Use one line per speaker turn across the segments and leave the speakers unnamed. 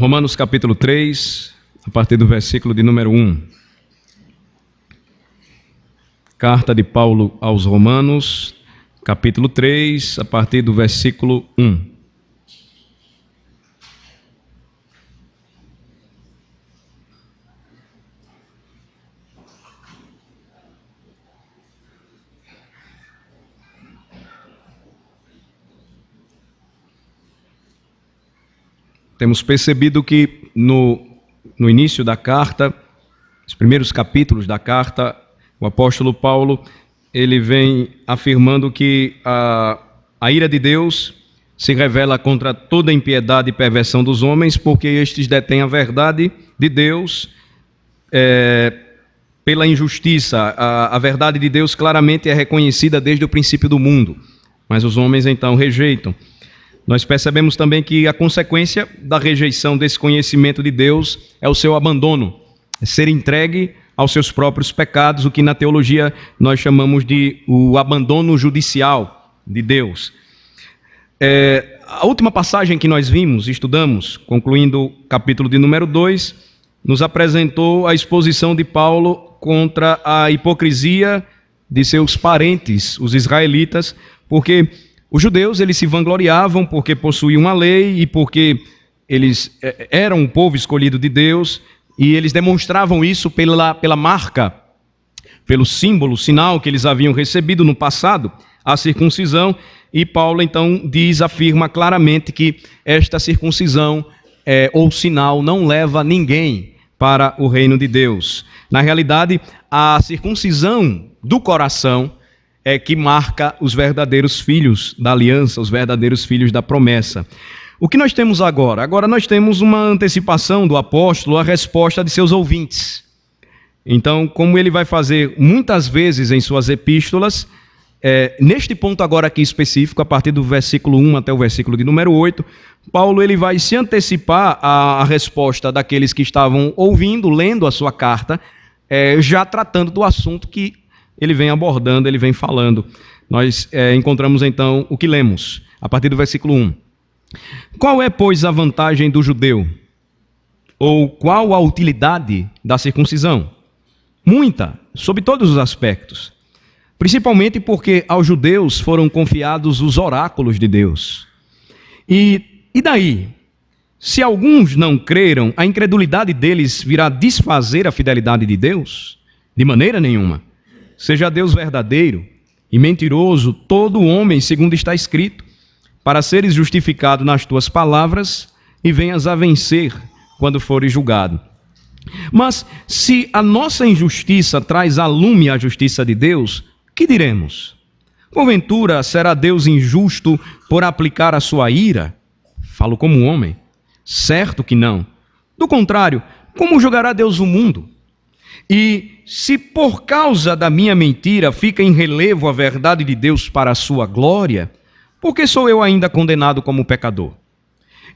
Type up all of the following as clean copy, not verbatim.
Romanos capítulo 3, a partir do versículo de número 1. Carta de Paulo aos Romanos, capítulo 3, a partir do versículo 1. Temos percebido que no início da carta, os primeiros capítulos da carta, o apóstolo Paulo, ele vem afirmando que a ira de Deus se revela contra toda impiedade e perversão dos homens, porque estes detêm a verdade de Deus pela injustiça. A verdade de Deus claramente é reconhecida desde o princípio do mundo, mas os homens então rejeitam. Nós percebemos também que a consequência da rejeição desse conhecimento de Deus é o seu abandono, é ser entregue aos seus próprios pecados, o que na teologia nós chamamos de o abandono judicial de Deus. A última passagem que nós vimos, estudamos, concluindo o capítulo de número 2, nos apresentou a exposição de Paulo contra a hipocrisia de seus parentes, os israelitas, porque os judeus, eles se vangloriavam porque possuíam a lei e porque eles eram um povo escolhido de Deus, e eles demonstravam isso pela marca, pelo símbolo, sinal que eles haviam recebido no passado, a circuncisão, e Paulo então afirma claramente que esta circuncisão ou sinal não leva ninguém para o reino de Deus. Na realidade, a circuncisão do coração é que marca os verdadeiros filhos da aliança, os verdadeiros filhos da promessa. O que nós temos agora? Agora nós temos uma antecipação do apóstolo à resposta de seus ouvintes. Então, como ele vai fazer muitas vezes em suas epístolas, neste ponto agora aqui específico, a partir do versículo 1 até o versículo de número 8, Paulo ele vai se antecipar à resposta daqueles que estavam ouvindo, lendo a sua carta, já tratando do assunto que ele vem abordando, ele vem falando. Nós encontramos então o que lemos, a partir do versículo 1. Qual é, pois, a vantagem do judeu? Ou qual a utilidade da circuncisão? Muita, sob todos os aspectos. Principalmente porque aos judeus foram confiados os oráculos de Deus. E daí? Se alguns não creram, a incredulidade deles virá desfazer a fidelidade de Deus? De maneira nenhuma. Seja Deus verdadeiro e mentiroso, todo homem, segundo está escrito, para seres justificado nas tuas palavras e venhas a vencer quando fores julgado. Mas se a nossa injustiça traz a lume a justiça de Deus, que diremos? Porventura será Deus injusto por aplicar a sua ira? Falo como homem. Certo que não. Do contrário, como julgará Deus o mundo? E se por causa da minha mentira fica em relevo a verdade de Deus para a sua glória, por que sou eu ainda condenado como pecador?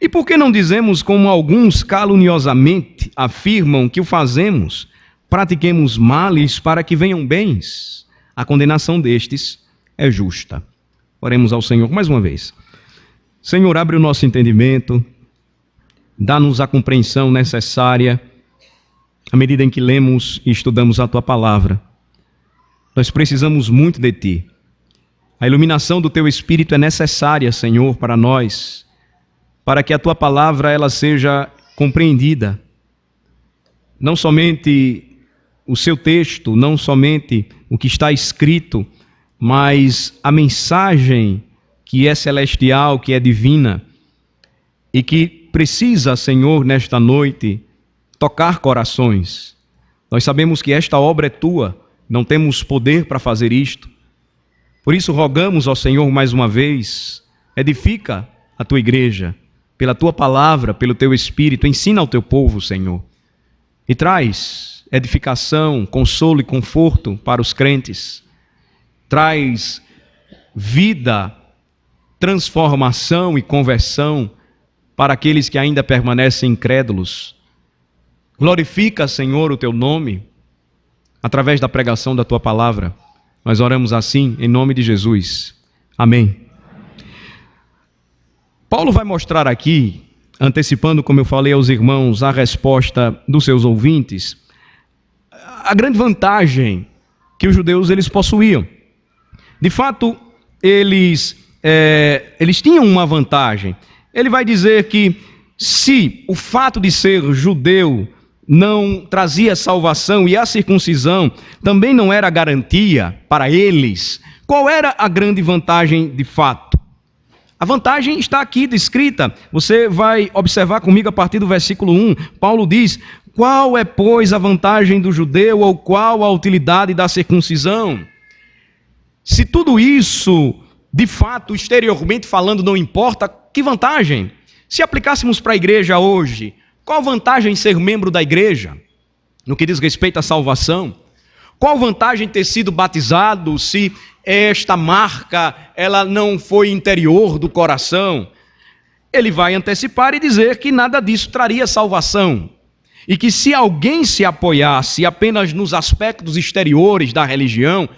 E por que não dizemos como alguns caluniosamente afirmam que o fazemos, pratiquemos males para que venham bens? A condenação destes é justa. Oremos ao Senhor mais uma vez. Senhor, abre o nosso entendimento, dá-nos a compreensão necessária à medida em que lemos e estudamos a Tua Palavra. Nós precisamos muito de Ti. A iluminação do Teu Espírito é necessária, Senhor, para nós, para que a Tua Palavra ela seja compreendida. Não somente o seu texto, não somente o que está escrito, mas a mensagem que é celestial, que é divina, e que precisa, Senhor, nesta noite, tocar corações. Nós sabemos que esta obra é Tua, não temos poder para fazer isto. Por isso rogamos ao Senhor mais uma vez, edifica a Tua igreja, pela Tua palavra, pelo Teu Espírito, ensina ao Teu povo, Senhor, e traz edificação, consolo e conforto para os crentes, traz vida, transformação e conversão para aqueles que ainda permanecem incrédulos. Glorifica, Senhor, o Teu nome, através da pregação da Tua palavra. Nós oramos assim, em nome de Jesus. Amém. Paulo vai mostrar aqui antecipando, como eu falei aos irmãos, a resposta dos seus ouvintes, a grande vantagem que os judeus eles possuíam. De fato, eles tinham uma vantagem. Ele vai dizer que se o fato de ser judeu não trazia salvação e a circuncisão também não era garantia para eles, qual era a grande vantagem de fato? A vantagem está aqui descrita. Você vai observar comigo a partir do versículo 1. Paulo diz: qual é, pois, a vantagem do judeu ou qual a utilidade da circuncisão? Se tudo isso, de fato, exteriormente falando, não importa, que vantagem? Se aplicássemos para a igreja hoje, qual vantagem ser membro da igreja, no que diz respeito à salvação? Qual vantagem ter sido batizado se esta marca ela não foi interior do coração? Ele vai antecipar e dizer que nada disso traria salvação. E que se alguém se apoiasse apenas nos aspectos exteriores da religião,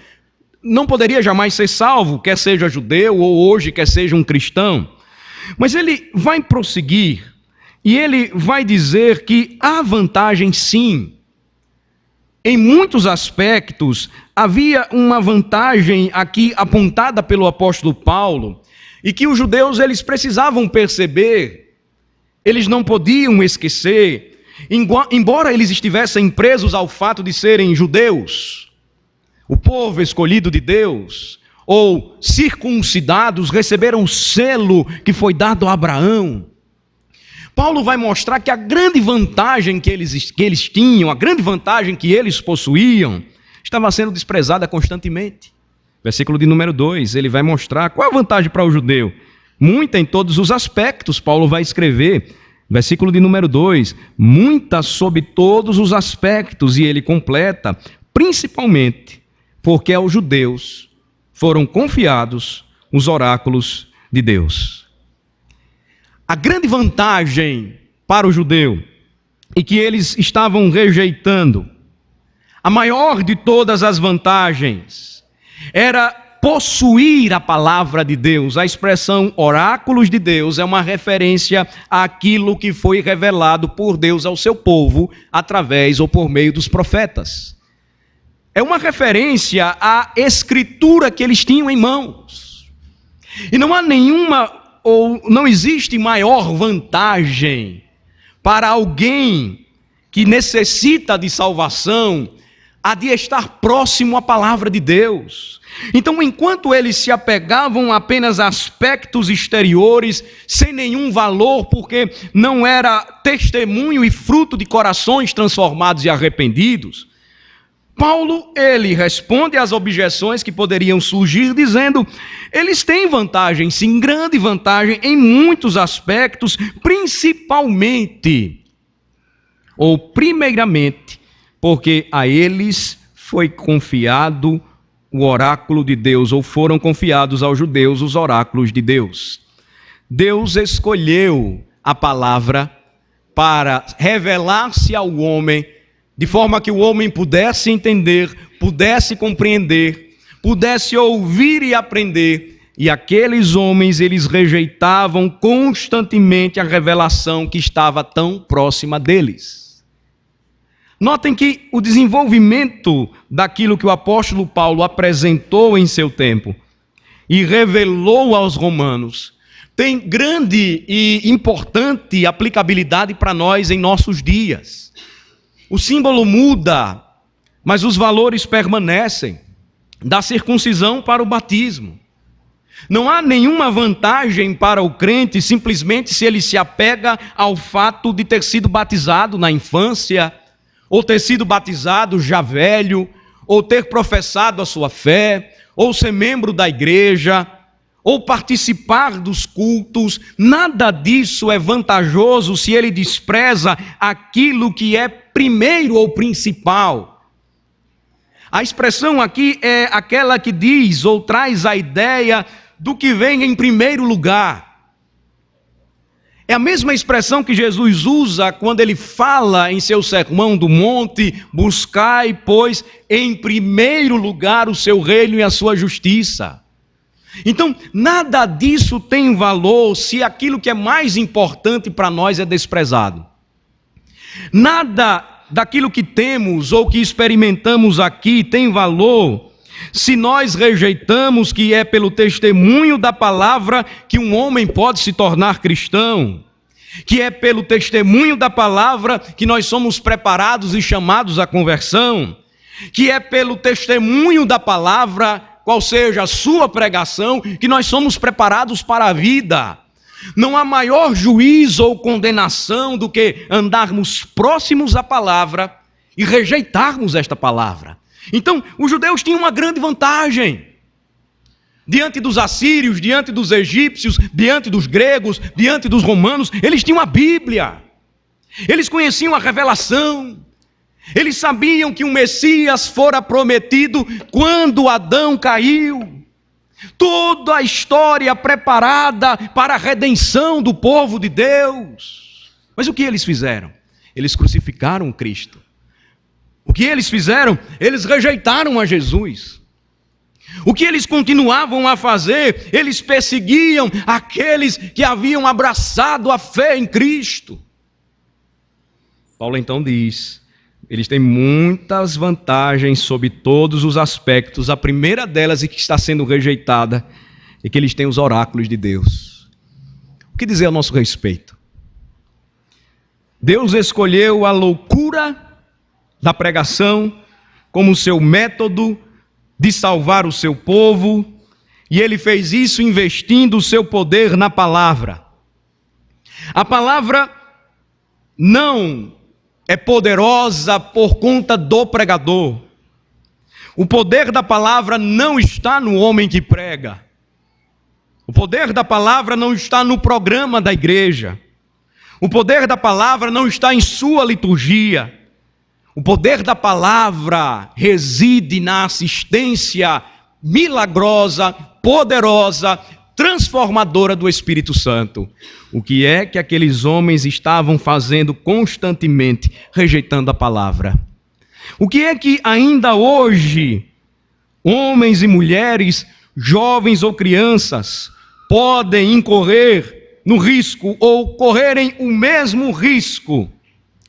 não poderia jamais ser salvo, quer seja judeu ou hoje quer seja um cristão. Mas ele vai prosseguir e ele vai dizer que há vantagem sim. Em muitos aspectos, havia uma vantagem aqui apontada pelo apóstolo Paulo e que os judeus eles precisavam perceber, eles não podiam esquecer, embora eles estivessem presos ao fato de serem judeus, o povo escolhido de Deus, ou circuncidados, receberam o selo que foi dado a Abraão. Paulo vai mostrar que a grande vantagem que eles tinham, a grande vantagem que eles possuíam, estava sendo desprezada constantemente. Versículo de número 2, ele vai mostrar qual é a vantagem para o judeu. Muita em todos os aspectos, Paulo vai escrever. Versículo de número 2, muita sob todos os aspectos, e ele completa, principalmente porque aos judeus foram confiados os oráculos de Deus. A grande vantagem para o judeu, e que eles estavam rejeitando, a maior de todas as vantagens, era possuir a palavra de Deus. A expressão oráculos de Deus é uma referência àquilo que foi revelado por Deus ao seu povo, através ou por meio dos profetas. É uma referência à escritura que eles tinham em mãos. E não há nenhuma ou não existe maior vantagem para alguém que necessita de salvação a de estar próximo à palavra de Deus. Então, enquanto eles se apegavam apenas a aspectos exteriores, sem nenhum valor, porque não era testemunho e fruto de corações transformados e arrependidos, Paulo, ele responde às objeções que poderiam surgir, dizendo, eles têm vantagem, sim, grande vantagem em muitos aspectos, principalmente, ou primeiramente, porque a eles foi confiado o oráculo de Deus, ou foram confiados aos judeus os oráculos de Deus. Deus escolheu a palavra para revelar-se ao homem, de forma que o homem pudesse entender, pudesse compreender, pudesse ouvir e aprender. E aqueles homens, eles rejeitavam constantemente a revelação que estava tão próxima deles. Notem que o desenvolvimento daquilo que o apóstolo Paulo apresentou em seu tempo e revelou aos romanos tem grande e importante aplicabilidade para nós em nossos dias. O símbolo muda, mas os valores permanecem, da circuncisão para o batismo. Não há nenhuma vantagem para o crente simplesmente se ele se apega ao fato de ter sido batizado na infância, ou ter sido batizado já velho, ou ter professado a sua fé, ou ser membro da igreja, ou participar dos cultos. Nada disso é vantajoso se ele despreza aquilo que é primeiro ou principal. A expressão aqui é aquela que diz ou traz a ideia do que vem em primeiro lugar. É a mesma expressão que Jesus usa quando ele fala em seu sermão do monte: buscai, pois, em primeiro lugar o seu reino e a sua justiça. Então, nada disso tem valor se aquilo que é mais importante para nós é desprezado. Nada daquilo que temos ou que experimentamos aqui tem valor se nós rejeitamos que é pelo testemunho da palavra que um homem pode se tornar cristão, que é pelo testemunho da palavra que nós somos preparados e chamados à conversão, que é pelo testemunho da palavra, qual seja a sua pregação, que nós somos preparados para a vida. Não há maior juízo ou condenação do que andarmos próximos à palavra e rejeitarmos esta palavra. Então, os judeus tinham uma grande vantagem. Diante dos assírios, diante dos egípcios, diante dos gregos, diante dos romanos, eles tinham a Bíblia. Eles conheciam a revelação. Eles sabiam que o Messias fora prometido quando Adão caiu. Toda a história preparada para a redenção do povo de Deus. Mas o que eles fizeram? Eles crucificaram Cristo. O que eles fizeram? Eles rejeitaram a Jesus. O que eles continuavam a fazer? Eles perseguiam aqueles que haviam abraçado a fé em Cristo. Paulo então diz: eles têm muitas vantagens sobre todos os aspectos. A primeira delas, e que está sendo rejeitada, é que eles têm os oráculos de Deus. O que dizer a nosso respeito? Deus escolheu a loucura da pregação como seu método de salvar o seu povo, e ele fez isso investindo o seu poder na palavra. A palavra não é poderosa por conta do pregador. O poder da palavra não está no homem que prega. O poder da palavra não está no programa da igreja. O poder da palavra não está em sua liturgia. O poder da palavra reside na assistência milagrosa, poderosa, transformadora do Espírito Santo. O que é que aqueles homens estavam fazendo constantemente, rejeitando a palavra? O que é que ainda hoje, homens e mulheres, jovens ou crianças, podem incorrer no risco ou correrem o mesmo risco?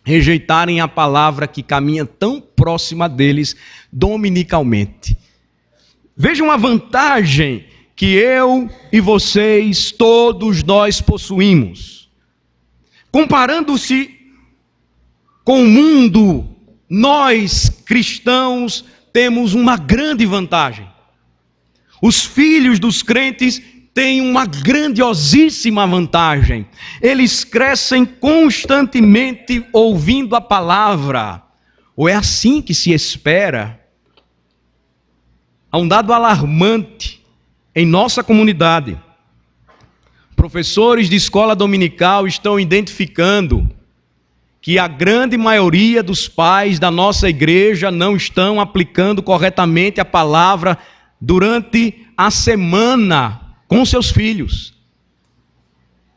Rejeitarem a palavra que caminha tão próxima deles dominicalmente. Vejam a vantagem que eu e vocês, todos nós possuímos. Comparando-se com o mundo, nós cristãos temos uma grande vantagem. Os filhos dos crentes têm uma grandiosíssima vantagem. Eles crescem constantemente ouvindo a palavra. Ou é assim que se espera? Há um dado alarmante em nossa comunidade. Professores de escola dominical estão identificando que a grande maioria dos pais da nossa igreja não estão aplicando corretamente a palavra durante a semana com seus filhos.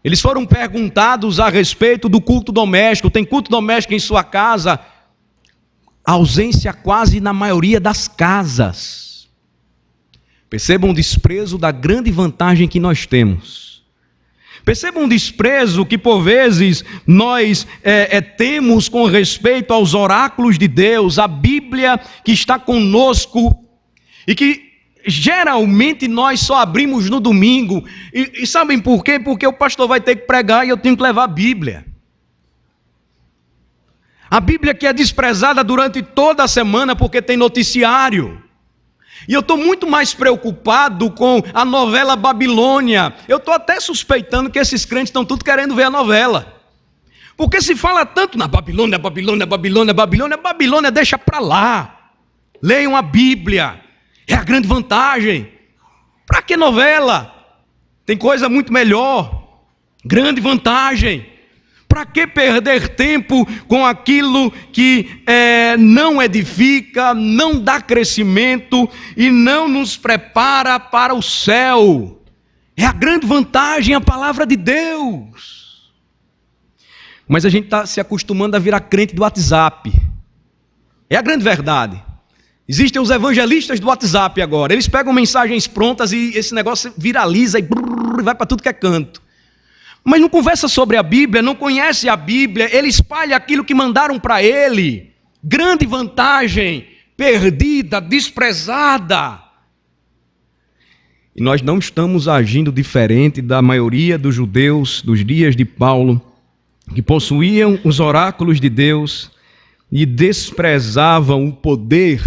Eles foram perguntados a respeito do culto doméstico. Tem culto doméstico em sua casa? Ausência quase na maioria das casas. Percebam o desprezo da grande vantagem que nós temos. Percebam o desprezo que por vezes nós temos com respeito aos oráculos de Deus, a Bíblia que está conosco e que geralmente nós só abrimos no domingo. E sabem por quê? Porque o pastor vai ter que pregar e eu tenho que levar a Bíblia. A Bíblia que é desprezada durante toda a semana porque tem noticiário. E eu estou muito mais preocupado com a novela Babilônia. Eu estou até suspeitando que esses crentes estão tudo querendo ver a novela. Porque se fala tanto na Babilônia, Babilônia, Babilônia, Babilônia, Babilônia deixa para lá. Leiam a Bíblia. É a grande vantagem. Para que novela? Tem coisa muito melhor. Grande vantagem. Para que perder tempo com aquilo que não edifica, não dá crescimento e não nos prepara para o céu? É a grande vantagem, a palavra de Deus. Mas a gente está se acostumando a virar crente do WhatsApp. É a grande verdade. Existem os evangelistas do WhatsApp agora. Eles pegam mensagens prontas e esse negócio viraliza e vai para tudo que é canto. Mas não conversa sobre a Bíblia, não conhece a Bíblia, ele espalha aquilo que mandaram para ele. Grande vantagem, perdida, desprezada. E nós não estamos agindo diferente da maioria dos judeus dos dias de Paulo, que possuíam os oráculos de Deus e desprezavam o poder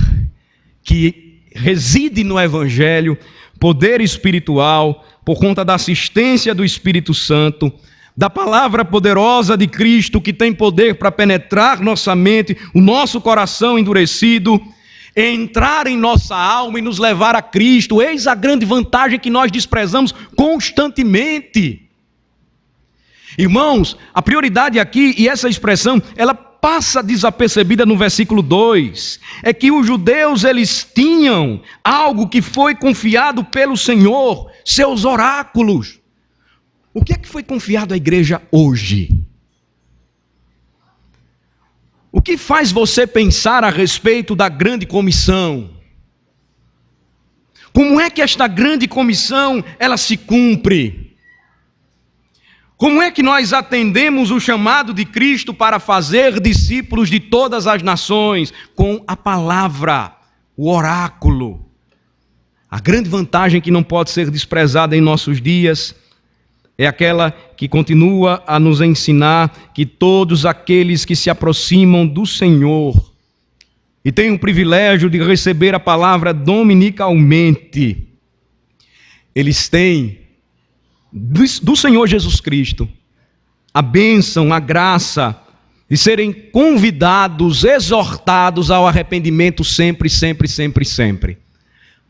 que reside no Evangelho, poder espiritual, por conta da assistência do Espírito Santo, da palavra poderosa de Cristo, que tem poder para penetrar nossa mente, o nosso coração endurecido, entrar em nossa alma e nos levar a Cristo. Eis a grande vantagem que nós desprezamos constantemente. Irmãos, a prioridade aqui, e essa expressão, ela passa desapercebida no versículo 2, é que os judeus, eles tinham algo que foi confiado pelo Senhor, seus oráculos. O que é que foi confiado à igreja hoje? O que faz você pensar a respeito da grande comissão? Como é que esta grande comissão, ela se cumpre? Como é que nós atendemos o chamado de Cristo para fazer discípulos de todas as nações? Com a palavra, o oráculo. A grande vantagem que não pode ser desprezada em nossos dias é aquela que continua a nos ensinar que todos aqueles que se aproximam do Senhor e têm o privilégio de receber a palavra dominicalmente, eles têm do Senhor Jesus Cristo a bênção, a graça de serem convidados, exortados ao arrependimento sempre, sempre, sempre, sempre.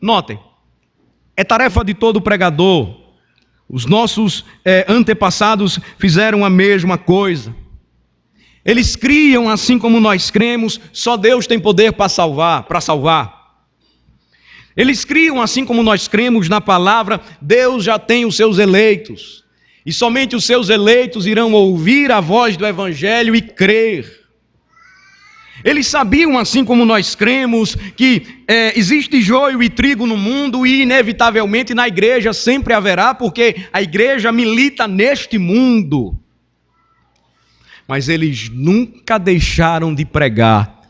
Notem, é tarefa de todo pregador. Os nossos antepassados fizeram a mesma coisa. Eles criam assim como nós cremos, só Deus tem poder para salvar. Eles criam assim como nós cremos na palavra, Deus já tem os seus eleitos. E somente os seus eleitos irão ouvir a voz do Evangelho e crer. Eles sabiam, assim como nós cremos, que existe joio e trigo no mundo e inevitavelmente na igreja sempre haverá, porque a igreja milita neste mundo. Mas eles nunca deixaram de pregar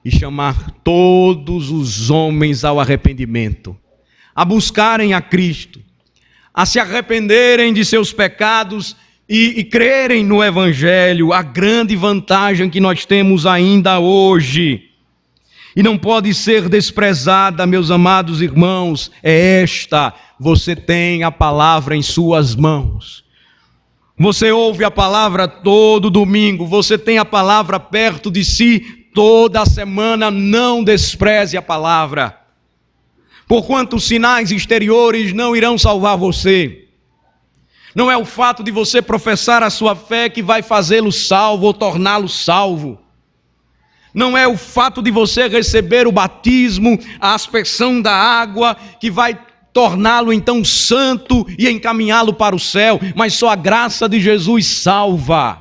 e chamar todos os homens ao arrependimento, a buscarem a Cristo, a se arrependerem de seus pecados e crerem no Evangelho, a grande vantagem que nós temos ainda hoje. E não pode ser desprezada, meus amados irmãos, é esta: você tem a palavra em suas mãos. Você ouve a palavra todo domingo, você tem a palavra perto de si toda semana, não despreze a palavra. Porquanto os sinais exteriores não irão salvar você. Não é o fato de você professar a sua fé que vai fazê-lo salvo ou torná-lo salvo. Não é o fato de você receber o batismo, a aspersão da água, que vai torná-lo então santo e encaminhá-lo para o céu, mas só a graça de Jesus salva.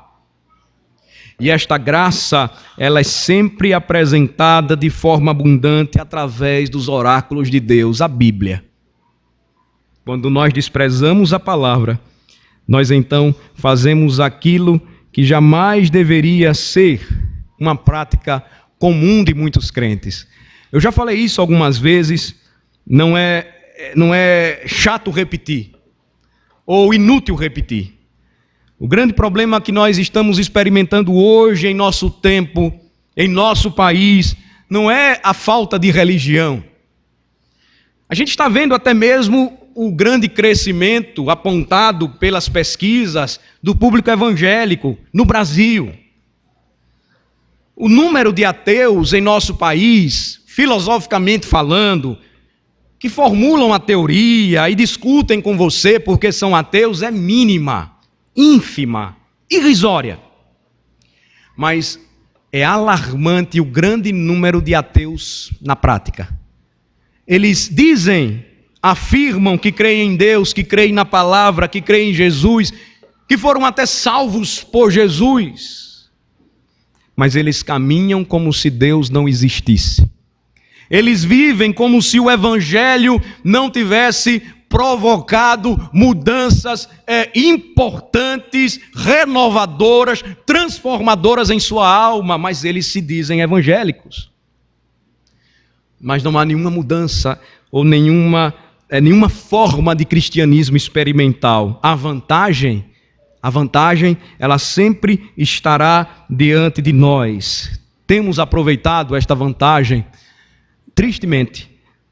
E esta graça, ela é sempre apresentada de forma abundante através dos oráculos de Deus, a Bíblia. Quando nós desprezamos a palavra, nós então fazemos aquilo que jamais deveria ser uma prática comum de muitos crentes. Eu já falei isso algumas vezes, não é chato repetir, ou inútil repetir. O grande problema que nós estamos experimentando hoje em nosso tempo, em nosso país, não é a falta de religião. A gente está vendo até mesmo o grande crescimento apontado pelas pesquisas do público evangélico no Brasil. O número de ateus em nosso país, filosoficamente falando, que formulam a teoria e discutem com você porque são ateus, é mínima, ínfima, irrisória. Mas é alarmante o grande número de ateus na prática. Eles dizem, afirmam que creem em Deus, que creem na palavra, que creem em Jesus, que foram até salvos por Jesus. Mas eles caminham como se Deus não existisse. Eles vivem como se o evangelho não tivesse provocado mudanças importantes, renovadoras, transformadoras em sua alma, mas eles se dizem evangélicos. Mas não há nenhuma mudança ou nenhuma forma de cristianismo experimental. A vantagem, ela sempre estará diante de nós. Temos aproveitado esta vantagem? Tristemente,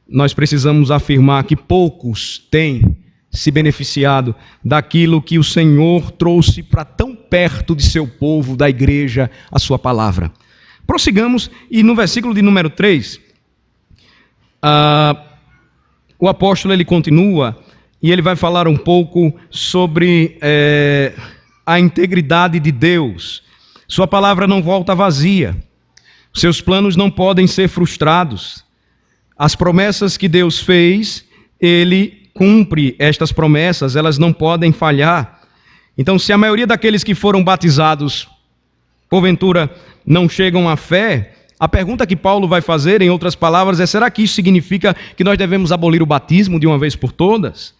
nós precisamos afirmar que poucos têm se beneficiado daquilo que o Senhor trouxe para tão perto de seu povo, da igreja, a sua palavra. Prossigamos, e no versículo de número 3, o apóstolo ele continua, e ele vai falar um pouco sobre a integridade de Deus. Sua palavra não volta vazia, seus planos não podem ser frustrados. As promessas que Deus fez, Ele cumpre estas promessas, elas não podem falhar. Então, se a maioria daqueles que foram batizados, porventura, não chegam à fé, a pergunta que Paulo vai fazer, em outras palavras, é: será que isso significa que nós devemos abolir o batismo de uma vez por todas?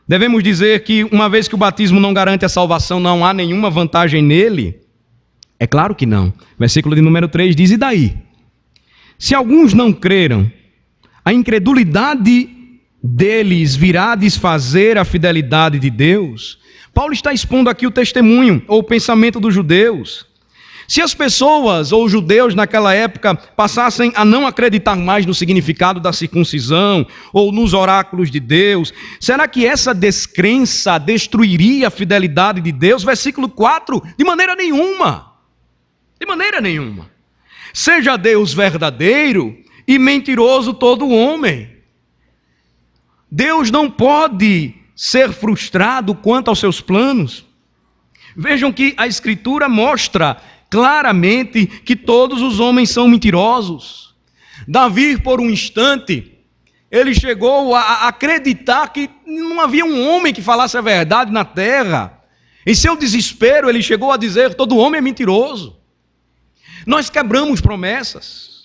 Devemos dizer que, uma vez que o batismo não garante a salvação, não há nenhuma vantagem nele? É claro que não. Versículo de número 3 diz: e daí? Se alguns não creram, a incredulidade deles virá desfazer a fidelidade de Deus? Paulo está expondo aqui o testemunho ou o pensamento dos judeus. Se as pessoas ou os judeus naquela época passassem a não acreditar mais no significado da circuncisão ou nos oráculos de Deus, será que essa descrença destruiria a fidelidade de Deus? Versículo 4, de maneira nenhuma. De maneira nenhuma. Seja Deus verdadeiro e mentiroso todo homem. Deus não pode ser frustrado quanto aos seus planos. Vejam que a Escritura mostra claramente que todos os homens são mentirosos. Davi, por um instante, ele chegou a acreditar que não havia um homem que falasse a verdade na terra. Em seu desespero, ele chegou a dizer: todo homem é mentiroso. Nós quebramos promessas.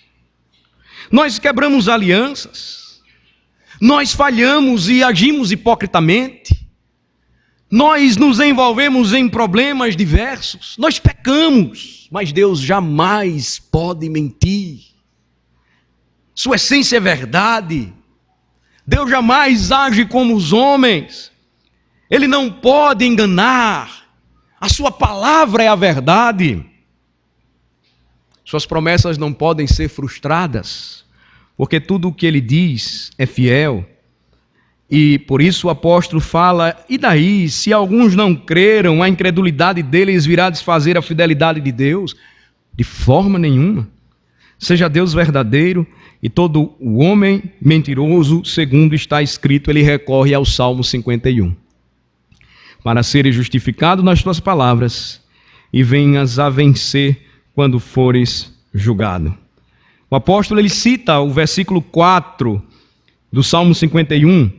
Nós quebramos alianças, nós falhamos e agimos hipocritamente, nós nos envolvemos em problemas diversos, nós pecamos, mas Deus jamais pode mentir. Sua essência é verdade. Deus jamais age como os homens, Ele não pode enganar, a sua palavra é a verdade. Suas promessas não podem ser frustradas, porque tudo o que Ele diz é fiel. E por isso o apóstolo fala: e daí, se alguns não creram, a incredulidade deles virá desfazer a fidelidade de Deus? De forma nenhuma. Seja Deus verdadeiro e todo o homem mentiroso, segundo está escrito. Ele recorre ao Salmo 51. Para seres justificado nas tuas palavras e venhas a vencer quando fores julgado. O apóstolo ele cita o versículo 4 do Salmo 51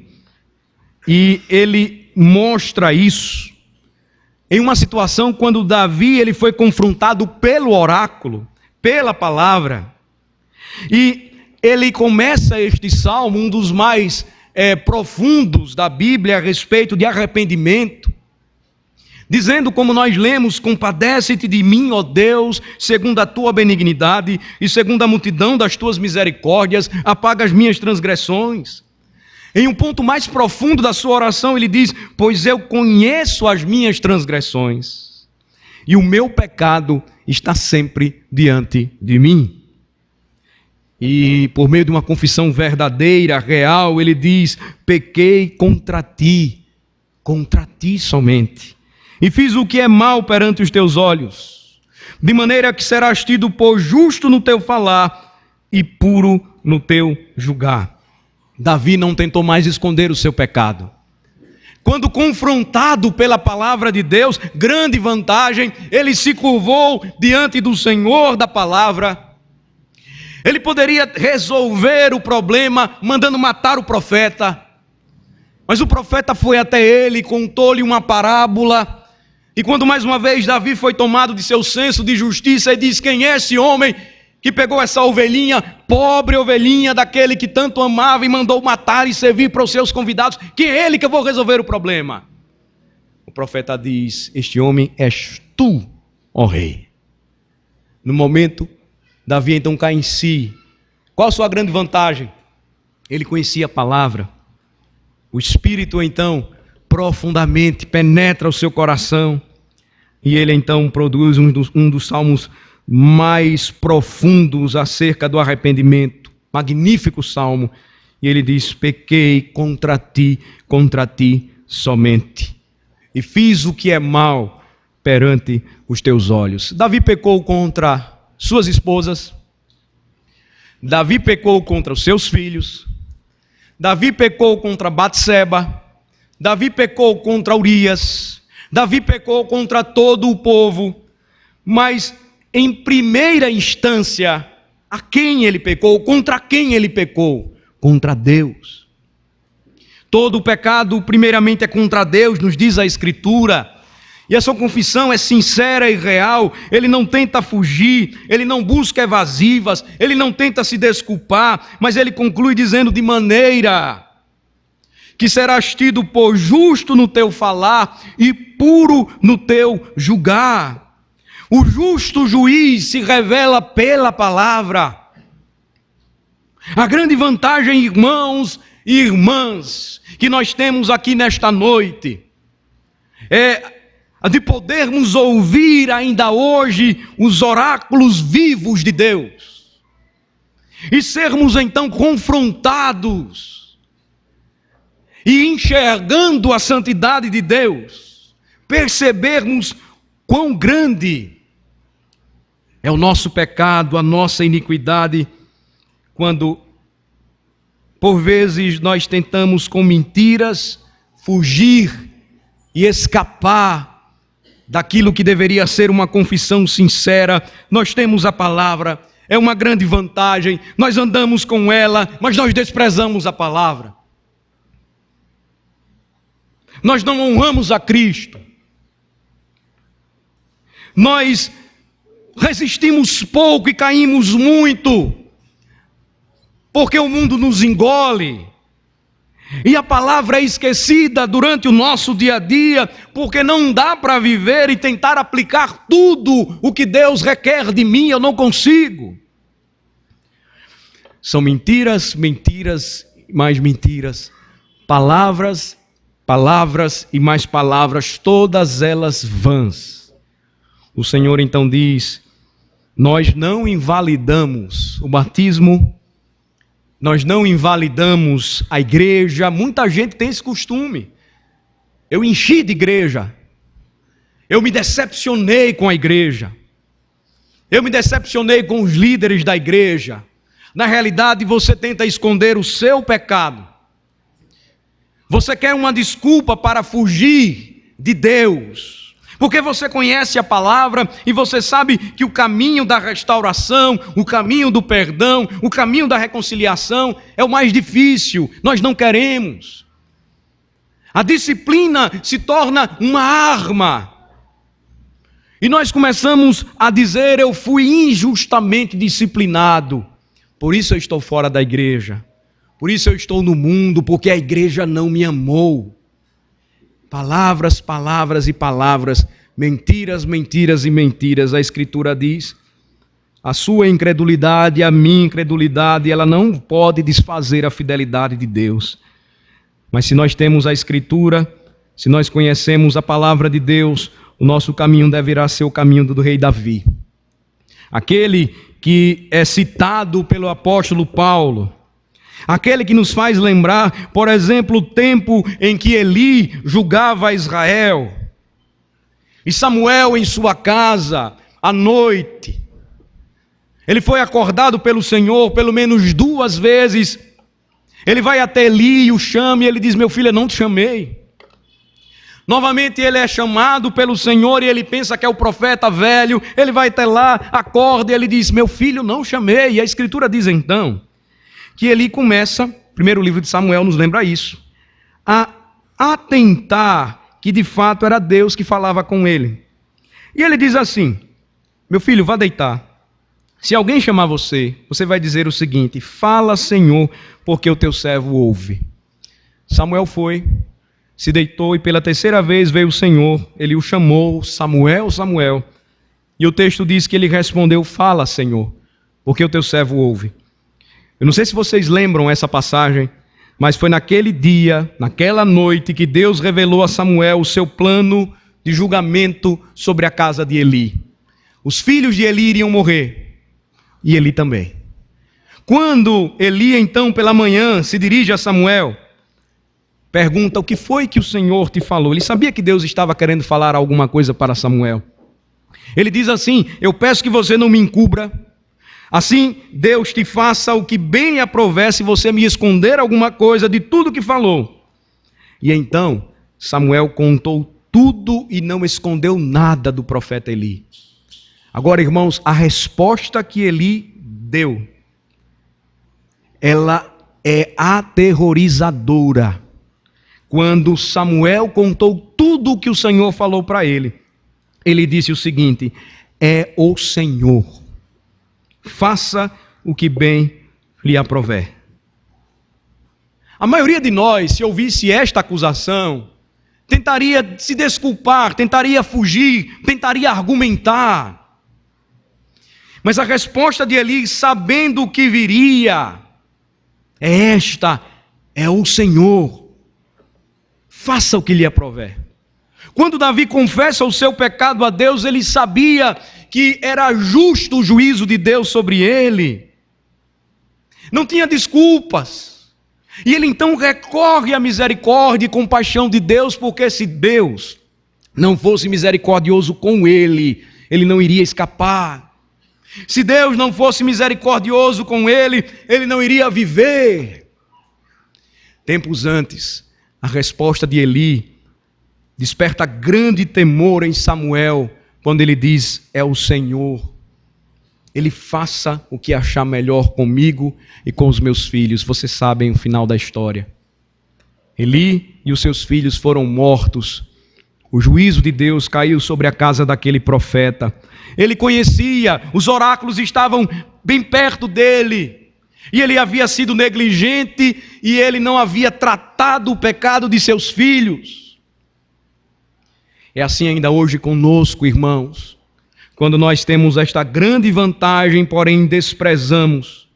e ele mostra isso em uma situação quando Davi ele foi confrontado pelo oráculo, pela palavra, e ele começa este salmo, um dos mais profundos da Bíblia a respeito de arrependimento, dizendo, como nós lemos: compadece-te de mim, ó Deus, segundo a tua benignidade e segundo a multidão das tuas misericórdias, apaga as minhas transgressões. Em um ponto mais profundo da sua oração, ele diz: pois eu conheço as minhas transgressões e o meu pecado está sempre diante de mim. E por meio de uma confissão verdadeira, real, ele diz: pequei contra ti somente, e fiz o que é mal perante os teus olhos, de maneira que serás tido por justo no teu falar e puro no teu julgar. Davi não tentou mais esconder o seu pecado. Quando confrontado pela palavra de Deus, grande vantagem, ele se curvou diante do Senhor da palavra. Ele poderia resolver o problema mandando matar o profeta, mas o profeta foi até ele, contou-lhe uma parábola. E quando mais uma vez Davi foi tomado de seu senso de justiça e disse: quem é esse homem que pegou essa ovelhinha, pobre ovelhinha daquele que tanto amava e mandou matar e servir para os seus convidados, que é ele que eu vou resolver o problema. O profeta diz: este homem és tu, ó rei. No momento, Davi então cai em si. Qual a sua grande vantagem? Ele conhecia a palavra. O Espírito então profundamente penetra o seu coração e ele então produz um dos salmos mais profundos acerca do arrependimento. Magnífico salmo. E ele diz: pequei contra ti somente, e fiz o que é mal perante os teus olhos. Davi pecou contra suas esposas, Davi pecou contra os seus filhos, Davi pecou contra Batseba, Davi pecou contra Urias, Davi pecou contra todo o povo, mas em primeira instância, a quem ele pecou? Contra quem ele pecou? Contra Deus. Todo o pecado primeiramente é contra Deus, nos diz a Escritura. E a sua confissão é sincera e real. Ele não tenta fugir, ele não busca evasivas, ele não tenta se desculpar, mas ele conclui dizendo: de maneira que serás tido por justo no teu falar e puro no teu julgar. O justo juiz se revela pela palavra. A grande vantagem, irmãos e irmãs, que nós temos aqui nesta noite, é a de podermos ouvir ainda hoje os oráculos vivos de Deus e sermos então confrontados e, enxergando a santidade de Deus, percebermos quão grande é o nosso pecado, a nossa iniquidade, quando por vezes nós tentamos com mentiras fugir e escapar daquilo que deveria ser uma confissão sincera. Nós temos a palavra, é uma grande vantagem, nós andamos com ela, mas nós desprezamos a palavra. Nós não honramos a Cristo. Nós resistimos pouco e caímos muito, porque o mundo nos engole. E a palavra é esquecida durante o nosso dia a dia, porque não dá para viver e tentar aplicar tudo o que Deus requer de mim, eu não consigo. São mentiras, mentiras, mais mentiras, palavras, palavras e mais palavras, todas elas vãs. O Senhor então diz: nós não invalidamos o batismo, nós não invalidamos a igreja. Muita gente tem esse costume. Eu enchi de igreja, eu me decepcionei com a igreja, eu me decepcionei com os líderes da igreja. Na realidade, você tenta esconder o seu pecado. Você quer uma desculpa para fugir de Deus, porque você conhece a palavra e você sabe que o caminho da restauração, o caminho do perdão, o caminho da reconciliação é o mais difícil. Nós não queremos. A disciplina se torna uma arma. E nós começamos a dizer: eu fui injustamente disciplinado, por isso eu estou fora da igreja. Por isso eu estou no mundo, porque a igreja não me amou. Palavras, palavras e palavras, mentiras, mentiras e mentiras. A Escritura diz: a sua incredulidade, a minha incredulidade, ela não pode desfazer a fidelidade de Deus. Mas se nós temos a Escritura, se nós conhecemos a palavra de Deus, o nosso caminho deverá ser o caminho do rei Davi. Aquele que é citado pelo apóstolo Paulo, aquele que nos faz lembrar, por exemplo, o tempo em que Eli julgava Israel, e Samuel em sua casa, à noite, ele foi acordado pelo Senhor pelo menos 2 vezes. Ele vai até Eli e o chama, e ele diz: meu filho, eu não te chamei. Novamente ele é chamado pelo Senhor e ele pensa que é o profeta velho. Ele vai até lá, acorda e ele diz: meu filho, não chamei. E a Escritura diz então que Eli começa, primeiro livro de Samuel nos lembra isso, a atentar que de fato era Deus que falava com ele. E ele diz assim: meu filho, vá deitar. Se alguém chamar você, você vai dizer o seguinte: fala, Senhor, porque o teu servo ouve. Samuel foi, se deitou e pela terceira vez veio o Senhor. Ele o chamou: Samuel, Samuel. E o texto diz que ele respondeu: fala, Senhor, porque o teu servo ouve. Eu não sei se vocês lembram essa passagem, mas foi naquele dia, naquela noite, que Deus revelou a Samuel o seu plano de julgamento sobre a casa de Eli. Os filhos de Eli iriam morrer, e Eli também. Quando Eli, então, pela manhã, se dirige a Samuel, pergunta: o que foi que o Senhor te falou? Ele sabia que Deus estava querendo falar alguma coisa para Samuel. Ele diz assim: eu peço que você não me encubra. Assim, Deus te faça o que bem aprouver se você me esconder alguma coisa de tudo que falou. E então, Samuel contou tudo e não escondeu nada do profeta Eli. Agora, irmãos, a resposta que Eli deu, ela é aterrorizadora. Quando Samuel contou tudo o que o Senhor falou para ele, ele disse o seguinte: é o Senhor, faça o que bem lhe aprouver. A maioria de nós, se ouvisse esta acusação, tentaria se desculpar, tentaria fugir, tentaria argumentar. Mas a resposta de Eli, sabendo o que viria, é esta: é o Senhor, faça o que lhe aprouver. Quando Davi confessa o seu pecado a Deus, ele sabia que era justo o juízo de Deus sobre ele. Não tinha desculpas. E ele então recorre à misericórdia e compaixão de Deus, porque se Deus não fosse misericordioso com ele, ele não iria escapar. Se Deus não fosse misericordioso com ele, ele não iria viver. Tempos antes, a resposta de Eli desperta grande temor em Samuel, quando ele diz: é o Senhor. Ele faça o que achar melhor comigo e com os meus filhos. Vocês sabem o final da história. Eli e os seus filhos foram mortos. O juízo de Deus caiu sobre a casa daquele profeta. Ele conhecia, os oráculos estavam bem perto dele. E ele havia sido negligente e ele não havia tratado o pecado de seus filhos. É assim ainda hoje conosco, irmãos. Quando nós temos esta grande vantagem, porém desprezamos.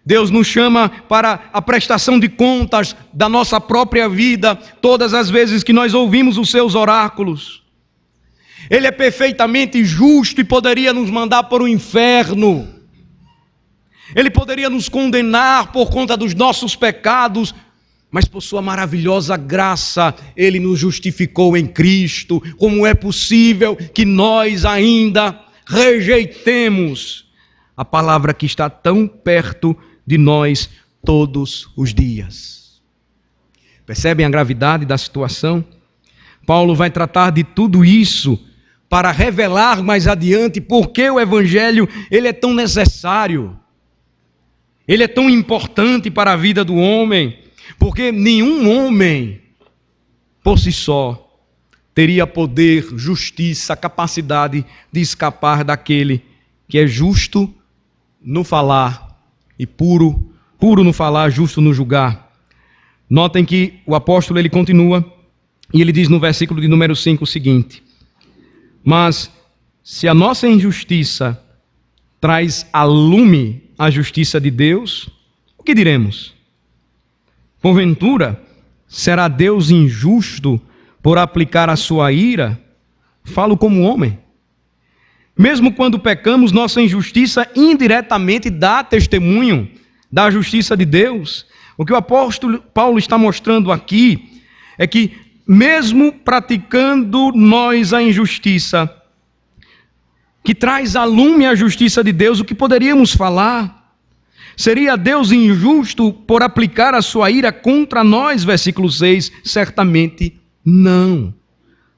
Deus nos chama para a prestação de contas da nossa própria vida, todas as vezes que nós ouvimos os seus oráculos. Ele é perfeitamente justo e poderia nos mandar para o inferno. Ele poderia nos condenar por conta dos nossos pecados, mas por sua maravilhosa graça, Ele nos justificou em Cristo. Como é possível que nós ainda rejeitemos a palavra que está tão perto de nós todos os dias? Percebem a gravidade da situação? Paulo vai tratar de tudo isso para revelar mais adiante por que o Evangelho ele é tão necessário. Ele é tão importante para a vida do homem, porque nenhum homem, por si só, teria poder, justiça, capacidade de escapar daquele que é justo no falar e puro no falar, justo no julgar. Notem que o apóstolo ele continua e ele diz no versículo de número 5 o seguinte: mas se a nossa injustiça traz a lume a justiça de Deus, o que diremos? Porventura, será Deus injusto por aplicar a sua ira? Falo como homem. Mesmo quando pecamos, nossa injustiça indiretamente dá testemunho da justiça de Deus. O que o apóstolo Paulo está mostrando aqui é que, mesmo praticando nós a injustiça, que traz a lume a justiça de Deus, o que poderíamos falar? Seria Deus injusto por aplicar a sua ira contra nós? Versículo 6, certamente não.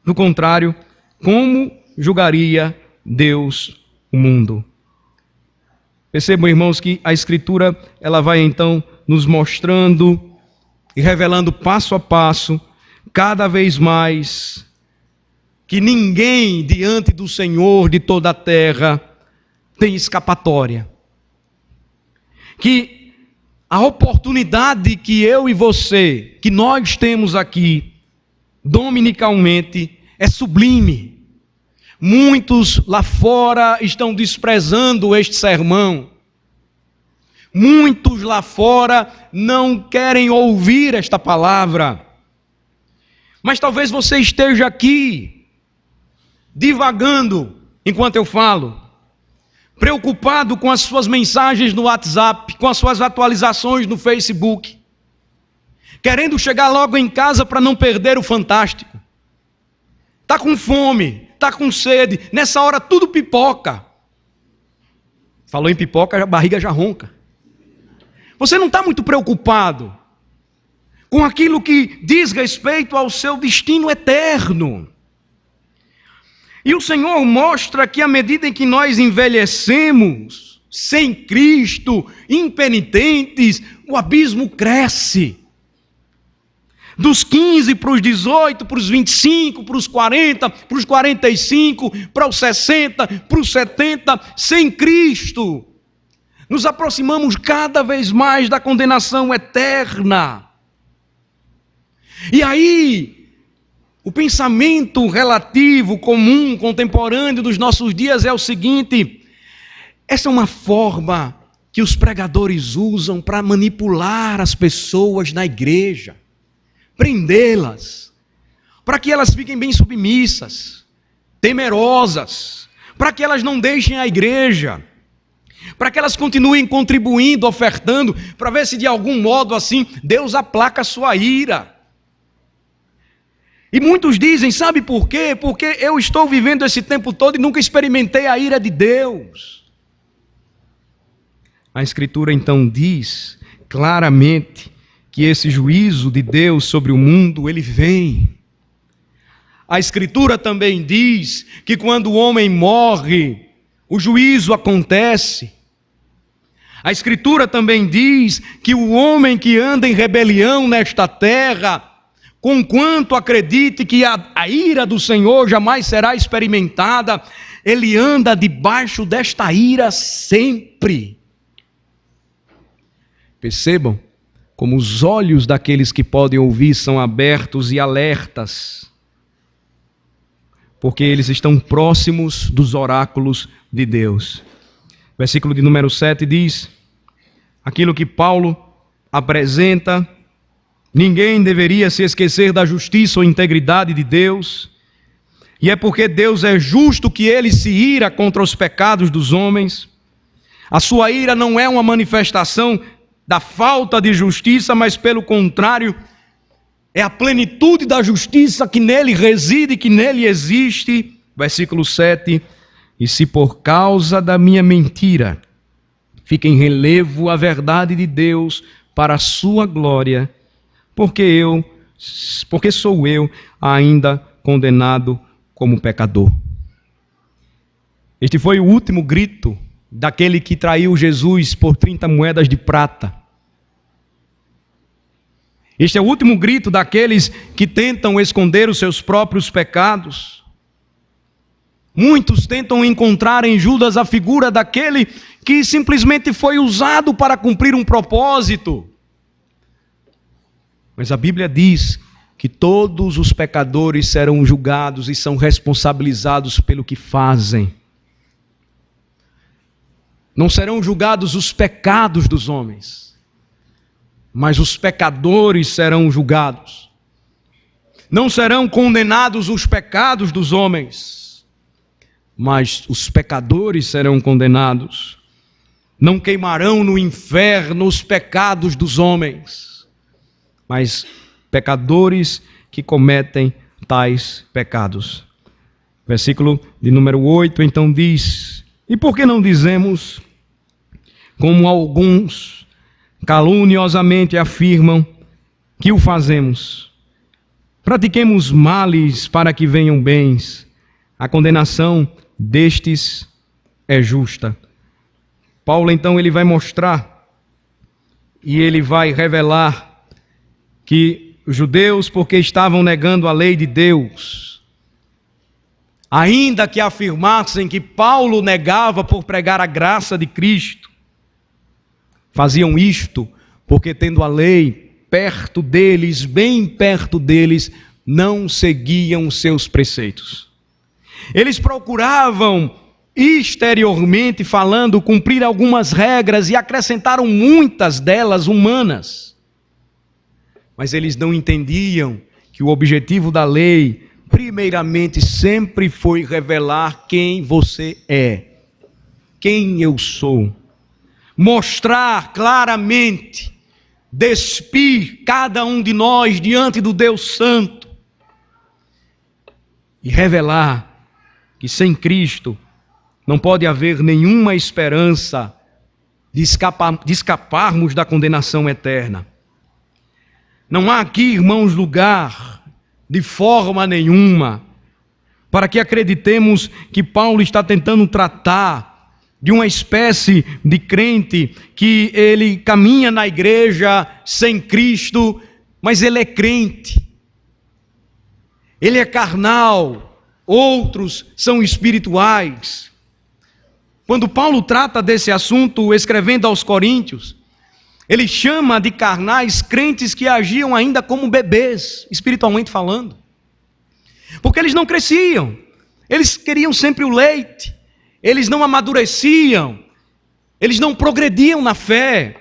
Do contrário, como julgaria Deus o mundo? Percebam, irmãos, que a Escritura ela vai então nos mostrando e revelando passo a passo, cada vez mais, que ninguém diante do Senhor de toda a terra tem escapatória. Que a oportunidade que eu e você, que nós temos aqui, dominicalmente, é sublime. Muitos lá fora estão desprezando este sermão. Muitos lá fora não querem ouvir esta palavra. Mas talvez você esteja aqui, divagando enquanto eu falo, preocupado com as suas mensagens no WhatsApp, com as suas atualizações no Facebook, querendo chegar logo em casa para não perder o fantástico. Está com fome, está com sede, nessa hora tudo pipoca. Falou em pipoca, a barriga já ronca. Você não está muito preocupado com aquilo que diz respeito ao seu destino eterno. E o Senhor mostra que à medida em que nós envelhecemos, sem Cristo, impenitentes, o abismo cresce. Dos 15 para os 18, para os 25, para os 40, para os 45, para os 60, para os 70, sem Cristo. Nos aproximamos cada vez mais da condenação eterna. E aí, o pensamento relativo, comum, contemporâneo dos nossos dias é o seguinte: essa é uma forma que os pregadores usam para manipular as pessoas na igreja, prendê-las, para que elas fiquem bem submissas, temerosas, para que elas não deixem a igreja, para que elas continuem contribuindo, ofertando, para ver se de algum modo assim Deus aplaca a sua ira. E muitos dizem, sabe por quê? Porque eu estou vivendo esse tempo todo e nunca experimentei a ira de Deus. A Escritura então diz claramente que esse juízo de Deus sobre o mundo, ele vem. A Escritura também diz que quando o homem morre, o juízo acontece. A Escritura também diz que o homem que anda em rebelião nesta terra, conquanto acredite que a ira do Senhor jamais será experimentada, ele anda debaixo desta ira sempre. Percebam como os olhos daqueles que podem ouvir são abertos e alertas, porque eles estão próximos dos oráculos de Deus. Versículo de número 7 diz, aquilo que Paulo apresenta: ninguém deveria se esquecer da justiça ou integridade de Deus, e é porque Deus é justo que ele se ira contra os pecados dos homens. A sua ira não é uma manifestação da falta de justiça, mas pelo contrário, é a plenitude da justiça que nele reside, que nele existe. Versículo 7, e se por causa da minha mentira fica em relevo a verdade de Deus para a sua glória, porque sou eu ainda condenado como pecador. Este foi o último grito daquele que traiu Jesus por 30 moedas de prata. Este é o último grito daqueles que tentam esconder os seus próprios pecados. Muitos tentam encontrar em Judas a figura daquele que simplesmente foi usado para cumprir um propósito. Mas a Bíblia diz que todos os pecadores serão julgados e são responsabilizados pelo que fazem. Não serão julgados os pecados dos homens, mas os pecadores serão julgados. Não serão condenados os pecados dos homens, mas os pecadores serão condenados. Não queimarão no inferno os pecados dos homens, mas pecadores que cometem tais pecados. Versículo de número 8, então diz: e por que não dizemos, como alguns caluniosamente afirmam, que o fazemos? Pratiquemos males para que venham bens. A condenação destes é justa. Paulo então ele vai mostrar e ele vai revelar que os judeus, porque estavam negando a lei de Deus, ainda que afirmassem que Paulo negava por pregar a graça de Cristo, faziam isto porque, tendo a lei perto deles, bem perto deles, não seguiam seus preceitos. Eles procuravam, exteriormente falando, cumprir algumas regras e acrescentaram muitas delas humanas. Mas eles não entendiam que o objetivo da lei, primeiramente, sempre foi revelar quem você é, quem eu sou. Mostrar claramente, despir cada um de nós diante do Deus Santo e revelar que sem Cristo não pode haver nenhuma esperança de escaparmos da condenação eterna. Não há aqui, irmãos, lugar de forma nenhuma para que acreditemos que Paulo está tentando tratar de uma espécie de crente que ele caminha na igreja sem Cristo, mas ele é crente. Ele é carnal, outros são espirituais. Quando Paulo trata desse assunto, escrevendo aos Coríntios, ele chama de carnais crentes que agiam ainda como bebês, espiritualmente falando. Porque eles não cresciam, eles queriam sempre o leite, eles não amadureciam, eles não progrediam na fé.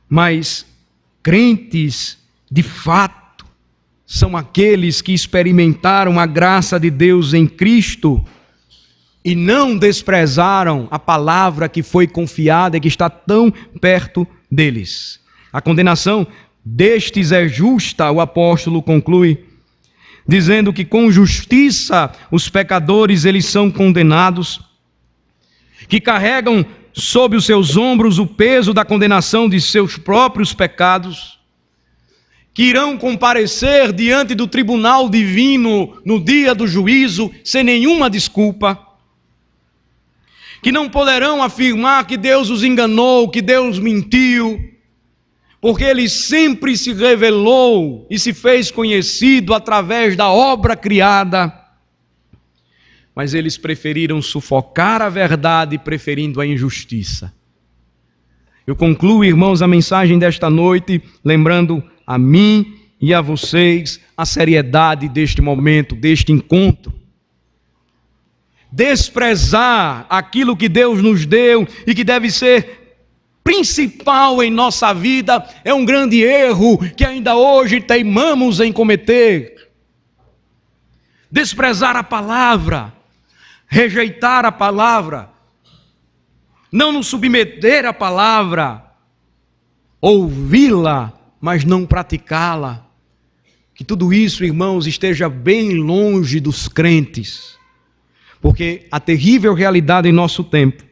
Mas crentes, de fato, são aqueles que experimentaram a graça de Deus em Cristo e não desprezaram a palavra que foi confiada e que está tão perto deles. A condenação destes é justa, o apóstolo conclui, dizendo que com justiça os pecadores eles são condenados, que carregam sobre os seus ombros o peso da condenação de seus próprios pecados, que irão comparecer diante do tribunal divino no dia do juízo sem nenhuma desculpa, que não poderão afirmar que Deus os enganou, que Deus mentiu, porque Ele sempre se revelou e se fez conhecido através da obra criada, mas eles preferiram sufocar a verdade, preferindo a injustiça. Eu concluo, irmãos, a mensagem desta noite, lembrando a mim e a vocês a seriedade deste momento, deste encontro. Desprezar aquilo que Deus nos deu e que deve ser principal em nossa vida é um grande erro que ainda hoje teimamos em cometer. Desprezar a palavra, rejeitar a palavra, não nos submeter à palavra, ouvi-la, mas não praticá-la. Que tudo isso, irmãos, esteja bem longe dos crentes. Porque a terrível realidade em nosso tempo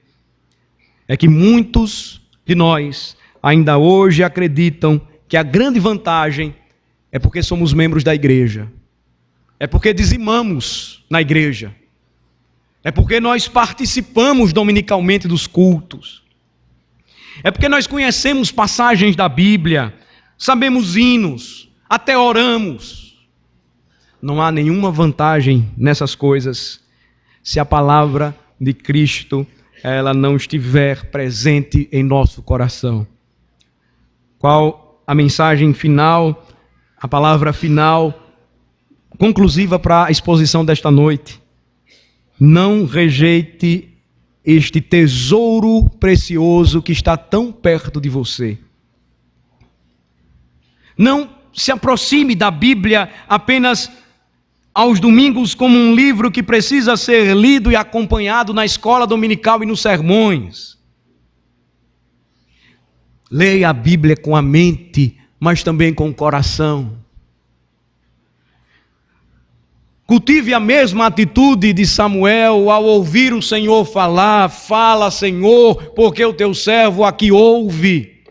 é que muitos de nós ainda hoje acreditam que a grande vantagem é porque somos membros da igreja, é porque dizimamos na igreja, é porque nós participamos dominicalmente dos cultos, é porque nós conhecemos passagens da Bíblia, sabemos hinos, até oramos. Não há nenhuma vantagem nessas coisas se a palavra de Cristo ela não estiver presente em nosso coração. Qual a mensagem final, a palavra final, conclusiva para a exposição desta noite? Não rejeite este tesouro precioso que está tão perto de você. Não se aproxime da Bíblia apenas aos domingos como um livro que precisa ser lido e acompanhado na escola dominical e nos sermões. Leia a Bíblia com a mente, mas também com o coração. Cultive a mesma atitude de Samuel ao ouvir o Senhor falar. Fala, Senhor, porque o teu servo aqui ouve.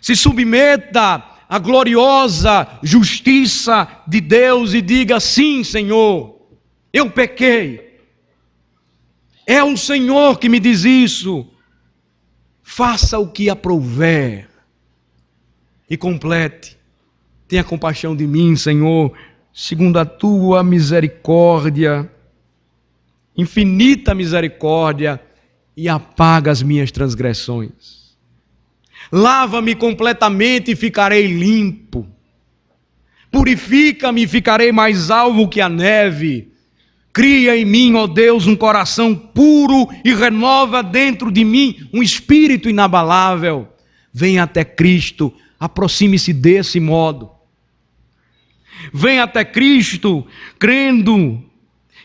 Se submeta a gloriosa justiça de Deus e diga: sim, Senhor, eu pequei. É o Senhor que me diz isso. Faça o que aprouver. E complete: tenha compaixão de mim, Senhor, segundo a tua misericórdia, infinita misericórdia, e apaga as minhas transgressões. Lava-me completamente e ficarei limpo. Purifica-me e ficarei mais alvo que a neve. Cria em mim, ó Deus, um coração puro e renova dentro de mim um espírito inabalável. Venha até Cristo, aproxime-se desse modo. Venha até Cristo, crendo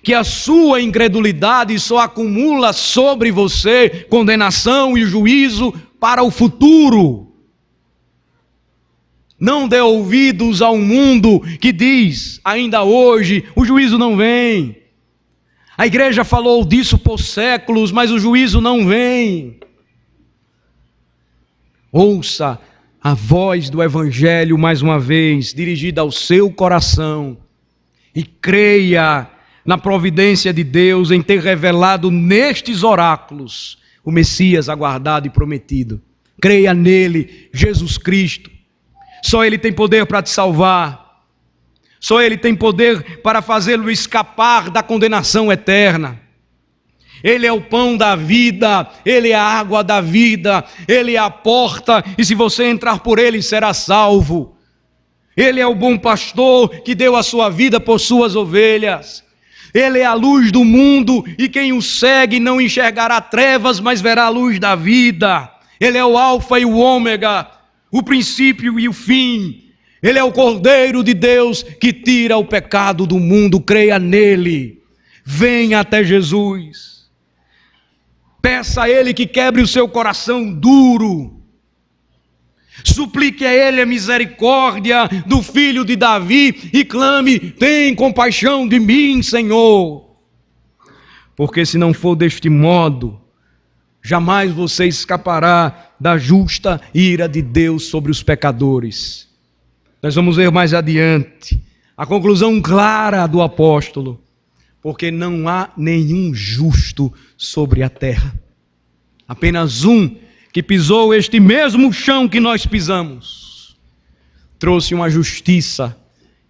que a sua incredulidade só acumula sobre você condenação e juízo para o futuro. Não dê ouvidos ao mundo que diz, ainda hoje, o juízo não vem. A igreja falou disso por séculos, mas o juízo não vem. Ouça a voz do Evangelho mais uma vez, dirigida ao seu coração, e creia na providência de Deus em ter revelado nestes oráculos o Messias aguardado e prometido. Creia nele, Jesus Cristo. Só ele tem poder para te salvar. Só ele tem poder para fazê-lo escapar da condenação eterna. Ele é o pão da vida, ele é a água da vida, ele é a porta, e se você entrar por ele, será salvo. Ele é o bom pastor que deu a sua vida por suas ovelhas. Ele é a luz do mundo, e quem o segue não enxergará trevas, mas verá a luz da vida. Ele é o alfa e o ômega, o princípio e o fim. Ele é o Cordeiro de Deus que tira o pecado do mundo. Creia nele. Venha até Jesus. Peça a ele que quebre o seu coração duro. Suplique a ele a misericórdia do filho de Davi e clame: tem compaixão de mim, Senhor. Porque se não for deste modo, jamais você escapará da justa ira de Deus sobre os pecadores. Nós vamos ver mais adiante a conclusão clara do apóstolo. Porque não há nenhum justo sobre a terra. Apenas um que pisou este mesmo chão que nós pisamos. Trouxe uma justiça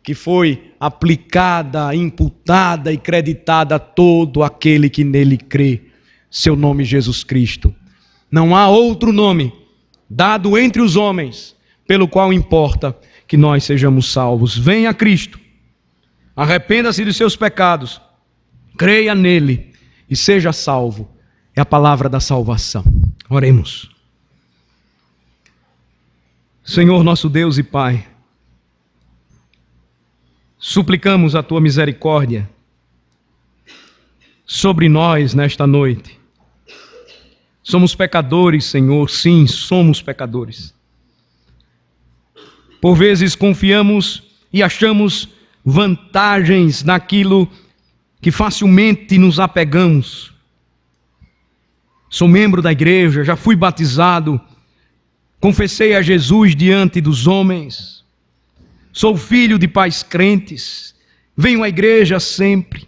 que foi aplicada, imputada e creditada a todo aquele que nele crê. Seu nome Jesus Cristo. Não há outro nome dado entre os homens pelo qual importa que nós sejamos salvos. Venha a Cristo. Arrependa-se dos seus pecados. Creia nele e seja salvo. É a palavra da salvação. Oremos. Senhor nosso Deus e Pai, suplicamos a tua misericórdia sobre nós nesta noite. Somos pecadores, Senhor, sim, somos pecadores. Por vezes confiamos e achamos vantagens naquilo que facilmente nos apegamos. Sou membro da igreja, já fui batizado, confessei a Jesus diante dos homens, sou filho de pais crentes, venho à igreja sempre.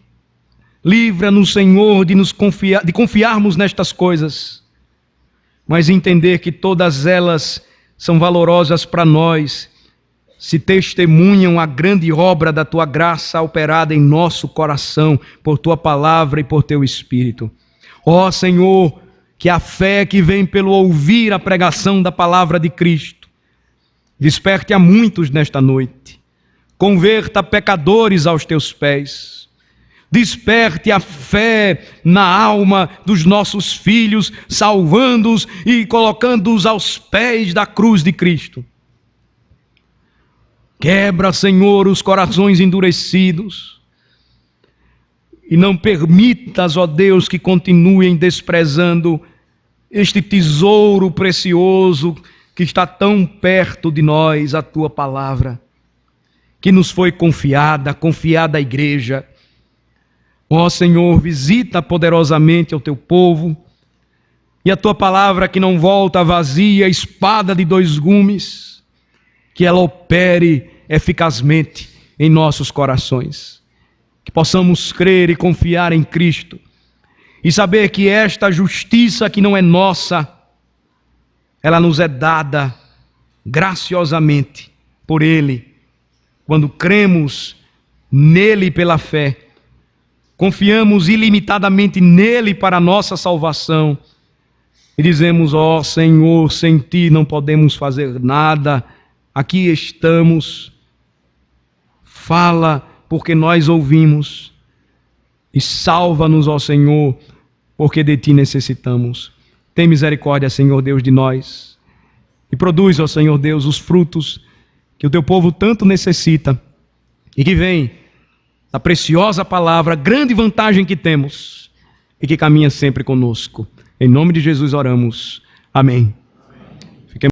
Livra-nos, Senhor, de confiarmos nestas coisas, mas entender que todas elas são valorosas para nós, se testemunham a grande obra da tua graça operada em nosso coração, por tua palavra e por teu Espírito. Ó Senhor, que a fé que vem pelo ouvir a pregação da palavra de Cristo, desperte a muitos nesta noite, converta pecadores aos teus pés, desperte a fé na alma dos nossos filhos, salvando-os e colocando-os aos pés da cruz de Cristo. Quebra, Senhor, os corações endurecidos e não permitas, ó Deus, que continuem desprezando este tesouro precioso que está tão perto de nós, a tua palavra, que nos foi confiada à igreja. Ó Senhor, visita poderosamente o teu povo e a tua palavra que não volta vazia, espada de dois gumes, que ela opere eficazmente em nossos corações. Que possamos crer e confiar em Cristo e saber que esta justiça que não é nossa, ela nos é dada graciosamente por Ele, quando cremos nele pela fé. Confiamos ilimitadamente nele para a nossa salvação. E dizemos: ó Senhor, sem ti não podemos fazer nada. Aqui estamos. Fala, porque nós ouvimos. E salva-nos, ó Senhor, porque de ti necessitamos. Tem misericórdia, Senhor Deus, de nós. E produz, ó Senhor Deus, os frutos que o teu povo tanto necessita. E que vem da preciosa palavra, grande vantagem que temos. E que caminha sempre conosco. Em nome de Jesus oramos. Amém.